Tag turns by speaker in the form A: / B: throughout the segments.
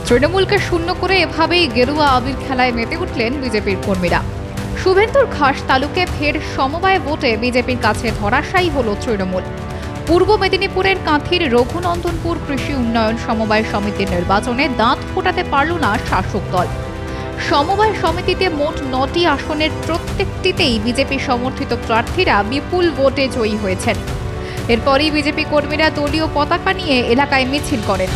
A: তৃণমূলকে শূন্য করে এভাবেই গেরুয়া আবির খেলায় মেতে উঠলেন বিজেপির কর্মীরা। শুভেন্দুর খাস তালুকে ফের সমবায় ভোটে বিজেপির কাছে ধরাশায়ী হল তৃণমূল। পূর্ব মেদিনীপুরের কাঁথির রঘুনন্দনপুর কৃষি উন্নয়ন সমবায় সমিতির নির্বাচনে দাঁত ফোটাতে পারল না শাসক দল। সমবায় সমিতিতে মোট ৯টি আসনের প্রত্যেকটিতেই বিজেপি সমর্থিত প্রার্থীরা বিপুল ভোটে জয়ী হয়েছেন। এরপরই বিজেপি কর্মীরা দলীয় পতাকা নিয়ে এলাকায় মিছিল করেন।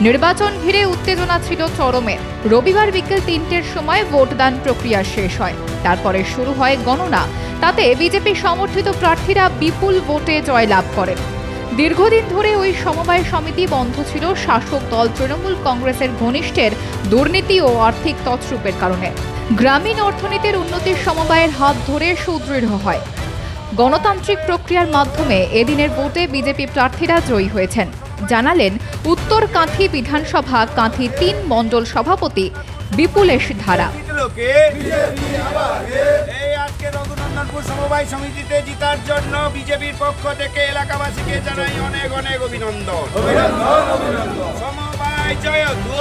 A: নির্বাচন ঘিরে উত্তেজনা ছিল চরমে। রবিবার বিকেল ৩টের সময় ভোটদান প্রক্রিয়া শেষ হয়। তারপরে শুরু হয় গণনা। তাতে বিজেপি সমর্থিত প্রার্থীরা বিপুল ভোটে জয়লাভ করেন। দীর্ঘদিন ধরে ওই সমবায় সমিতি বন্ধ ছিল শাসক দল তৃণমূল কংগ্রেসের ঘনিষ্ঠের দুর্নীতি ও আর্থিক তছরূপের কারণে। গ্রামীণ অর্থনীতির উন্নতির সমবায়ের হাত ধরে সুদৃঢ় হয়। গণতান্ত্রিক প্রক্রিয়ার মাধ্যমে এদিনের ভোটে বিজেপি প্রার্থীরা জয়ী হয়েছেন, জানালেন উত্তর কাঁথি বিধানসভা কাঁথি ৩ মণ্ডল সভাপতি বিপুলেশ ধারা।
B: রঘুনন্দনপুর সমবায় সমিতিতে জিতার জন্য বিজেপির পক্ষ থেকে এলাকাবাসীকে জানাই অনেক অনেক অভিনন্দন। সমবায় জয়তু,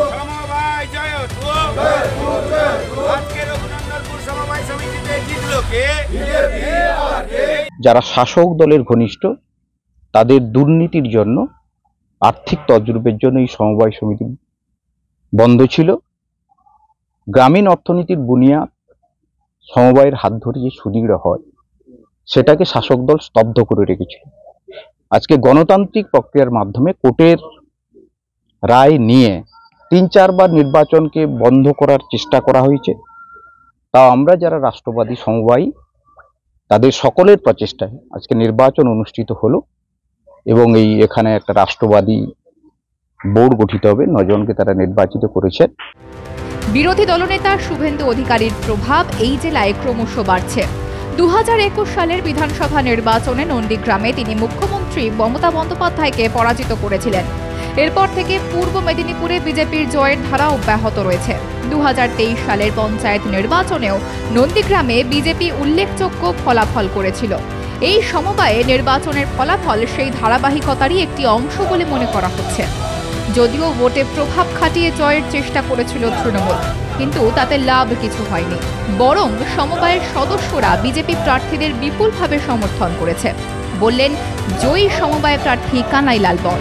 B: সমবায় জয়তু। আজকে রঘুনন্দনপুর সমবায় সমিতিতে জিতলো কে?
C: যারা শাসক দলের ঘনিষ্ঠ তাদের দুর্নীতির জন্য, আর্থিক তছরূপের জন্য এই সমবায় সমিতি বন্ধ ছিল। গ্রামীণ অর্থনীতির বুনিয়াদ সমবায়ের হাত ধরে যে সুদৃঢ় হয় সেটাকে শাসক দল স্তব্ধ করে রেখেছিল। আজকে গণতান্ত্রিক প্রক্রিয়ার মাধ্যমে কোর্টের রায় নিয়ে ৩-৪ বার নির্বাচনকে বন্ধ করার চেষ্টা করা হয়েছে। তাও আমরা যারা রাষ্ট্রবাদী সমবায়ী তাদের সকলের প্রচেষ্টায় আজকে নির্বাচন অনুষ্ঠিত হলো এবং এখানে একটা রাষ্ট্রবাদী বোর্ড গঠিত হবে। ৯ জনকে তারা নির্বাচিত করেছেন।
A: বিরোধী দলনেতা শুভেন্দু অধিকারীর প্রভাব এই জেলায় ক্রমশ বাড়ছে। ২০২১ সালের বিধানসভা নির্বাচনে নন্দীগ্রামে তিনি মুখ্যমন্ত্রী মমতা বন্দ্যোপাধ্যায়কে পরাজিত করেছিলেন। এরপর থেকে পূর্ব মেদিনীপুরে বিজেপির জয়ের ধারা অব্যাহত রয়েছে। ২০২৩ সালের পঞ্চায়েত নির্বাচনেও নন্দীগ্রামে বিজেপি উল্লেখযোগ্য ফলাফল করেছিল। এই সমবায়ে নির্বাচনের ফলাফল সেই ধারাবাহিকতারই একটি অংশ বলে মনে করা হচ্ছে। যদিও ভোটে প্রভাব খাটিয়ে জয়ের চেষ্টা করেছিল তৃণমূল, কিন্তু তাতে লাভ কিছু হয়নি। বরং সমবায়ের সদস্যরা বিজেপি প্রার্থীদের বিপুলভাবে সমর্থন করেছে, বললেন জয়ী সমবায় প্রার্থী কানাইলাল বর।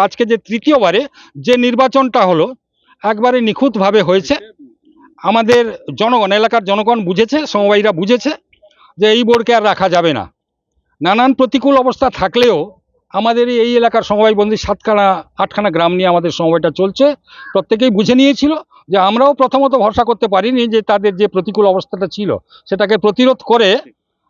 D: আজকে যে তৃতীয়বারে যে নির্বাচনটা হলো একবারে নিখুঁতভাবে হয়েছে। আমাদের জনগণ, এলাকার জনগণ বুঝেছে, সমবায়ীরা বুঝেছে যে এই বোর্ডকে আর রাখা যাবে না। নানান প্রতিকূল অবস্থা থাকলেও আমাদের এই এলাকার সমবায় বন্দী 7-8খানা গ্রাম নিয়ে আমাদের সমবায়টা চলছে। প্রত্যেকেই বুঝে নিয়েছিল যে আমরাও প্রথমত ভরসা করতে পারিনি যে তাদের যে প্রতিকূল অবস্থাটা ছিল সেটাকে প্রতিরোধ করে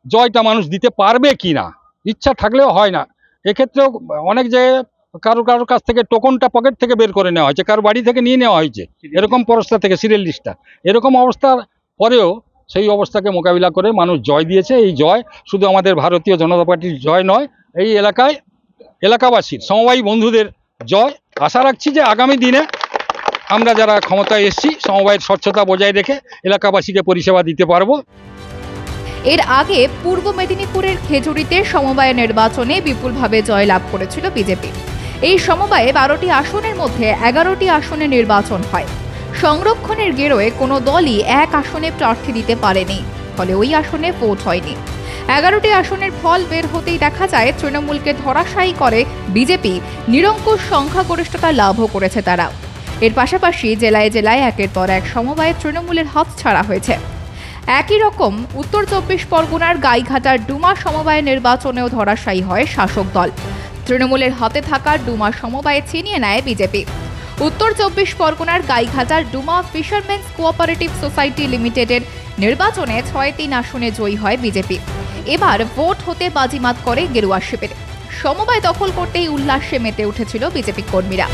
D: জয়টা মানুষ দিতে পারবে কি না, ইচ্ছা থাকলেও হয় না। এক্ষেত্রেও অনেক জায়গায় কারোর কাছ থেকে টোকনটা পকেট থেকে বের করে নেওয়া হয়েছে, কারো বাড়ি থেকে নিয়ে নেওয়া হয়েছে, এরকম পরস্তা থেকে সিরিয়াল লিস্টটা। এরকম অবস্থার পরেও সেই অবস্থাকে মোকাবিলা করে মানুষ জয় দিয়েছে। এই জয় শুধু আমাদের ভারতীয় জনতা পার্টির জয় নয়, এই এলাকাবাসীর সমবায়ী বন্ধুদের জয়। আশা রাখছি যে আগামী দিনে আমরা যারা ক্ষমতায় এসেছি সমবায়ের স্বচ্ছতা বজায় রেখে এলাকাবাসীকে পরিষেবা দিতে পারবো।
A: এর আগে পূর্ব মেদিনীপুরের খেজুরিতে সমবায় নির্বাচনে বিপুলভাবে জয়লাভ করেছিল বিজেপি। এই সমবায়ে 12টি আসনের মধ্যে 11টি আসনে নির্বাচন হয়। সংরক্ষণের গেরোয় কোনো দলই এক আসনে প্রার্থী দিতে পারেনি, ফলে ওই আসনে ভোট হয়নি। 11টি আসনের ফল বের হতেই দেখা যায় তৃণমূলকে ধরাশায়ী করে বিজেপি। নিরঙ্কুশ সংখ্যাগরিষ্ঠতা লাভও করেছে তারা। এর পাশাপাশি জেলায় জেলায় একের পর এক সমবায়ে তৃণমূলের হাত ছাড়া হয়েছে। একই রকম উত্তর 24 পরগনার গাইঘাটার ডুমা সমবায় নির্বাচনেও ধরাশায়ী হয় শাসক দল। তৃণমূলের হাতে থাকা ডুমা সমবায়ে ছিনিয়ে নেয় বিজেপি। উত্তর 24 পরগনার গাইঘাটার ডুমা ফিশারম্যানস কোঅপারেটিভ সোসাইটি লিমিটেডের নির্বাচনে 6-3 আসনে জয়ী হয় বিজেপি। এবার ভোট হতে বাজিমাত করে গেরুয়া শিবির। সমবায় দখল করতেই উল্লাসে মেতে উঠেছিল বিজেপি কর্মীরা।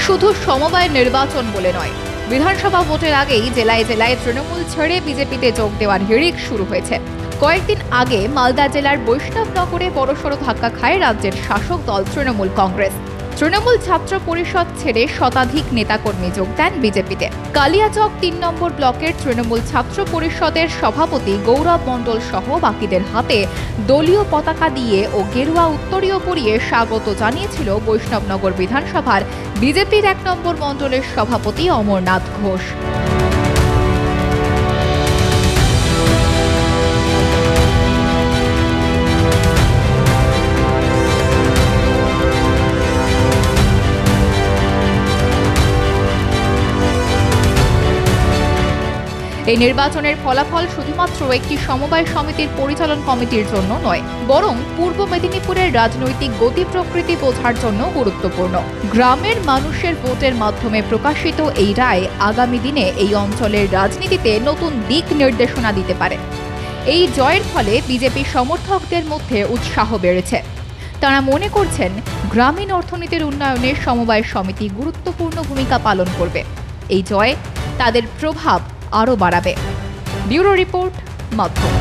A: শুধু সমবায় নির্বাচন বলে নয়, বিধানসভা ভোটের আগেই জেলায় জেলায় তৃণমূল ছেড়ে বিজেপিতে যোগ দেওয়ার হিড়িক শুরু হয়েছে। কয়েকদিন আগে মালদা জেলার বৈষ্ণবনগরে বড়সড় ধাক্কা খায় রাজ্যের শাসক দল তৃণমূল কংগ্রেস। তৃণমূল ছাত্র পরিষদ ছেড়ে শতাধিক নেতাকর্মী যোগ দেন বিজেপিতে। কালিয়াচক ৩ নম্বর ব্লকের তৃণমূল ছাত্র পরিষদের সভাপতি গৌরব মণ্ডল সহ বাকিদের হাতে দলীয় পতাকা দিয়ে ও গেরুয়া উত্তরীয় পরিয়ে স্বাগত জানিয়েছিল বৈষ্ণবনগর বিধানসভার বিজেপির ১ নম্বর মণ্ডলের সভাপতি অমরনাথ ঘোষ। এই নির্বাচনের ফলাফল শুধুমাত্র একটি সমবায় সমিতির পরিচালন কমিটির জন্য নয়, বরং পূর্ব মেদিনীপুরের রাজনৈতিক গতি প্রকৃতি বোঝার জন্য গুরুত্বপূর্ণ। গ্রামের মানুষের ভোটের মাধ্যমে প্রকাশিত এই রায় আগামী দিনে এই অঞ্চলের রাজনীতিতে নতুন দিক নির্দেশনা দিতে পারে। এই জয়ের ফলে বিজেপি সমর্থকদের মধ্যে উৎসাহ বেড়েছে। তারা মনে করছেন গ্রামীণ অর্থনীতির উন্নয়নে সমবায় সমিতি গুরুত্বপূর্ণ ভূমিকা পালন করবে। এই জয় তাদের প্রভাব আরও বাড়াবে। ব্যুরো রিপোর্ট, মাধ্যম।